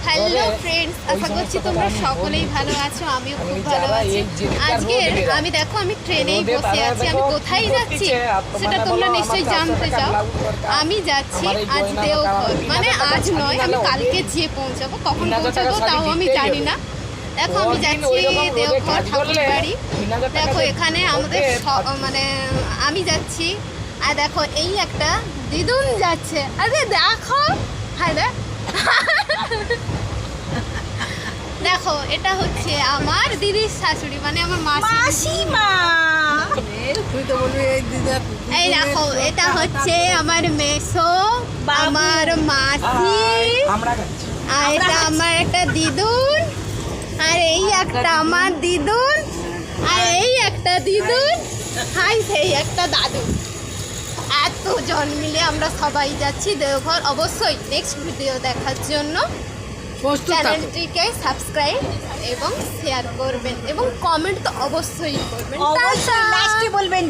Hello friends, আশা করছি তোমরা সকলেই ভালো আছো, আমিও খুব ভালো আছি। আজকে আমি ট্রেনেই বসে আছি। আমি কোথায় যাচ্ছি সেটা তোমরা নিশ্চয়ই জানতে চাও। আমি যাচ্ছি আজ দেওঘর, মানে আজ নয়, আমি কালকে যেয়ে পৌঁছাবো। কখন পৌঁছাবো তাও আমি জানি না। দেখো আমি যাচ্ছি দেওঘর ঠাকুর বাড়ি। দেখো এখানে আমাদের মানে আমি যাচ্ছি, আর দেখো এই একটা দিদুন যাচ্ছে। আরে দেখো, হ্যাঁ দেখো এটা হচ্ছে আমার দিদির শাশুড়ি, মানে আমার মাসিমা। এই দেখো এটা হচ্ছে আমার মেসো, আমার মাসি, আর এটা আমার একটা দিদুন, আর এই একটা আমার দিদুন, আর এই একটা দিদুন, হাই সেই একটা দাদু। এতজন মিলে আমরা সবাই যাচ্ছি দেওঘর। অবশ্যই নেক্সট ভিডিও দেখার জন্য চ্যানেলটিকে সাবস্ক্রাইব এবং শেয়ার করবেন এবং কমেন্ট তো অবশ্যই করবেন। অবশ্যই লাস্টে বলবেন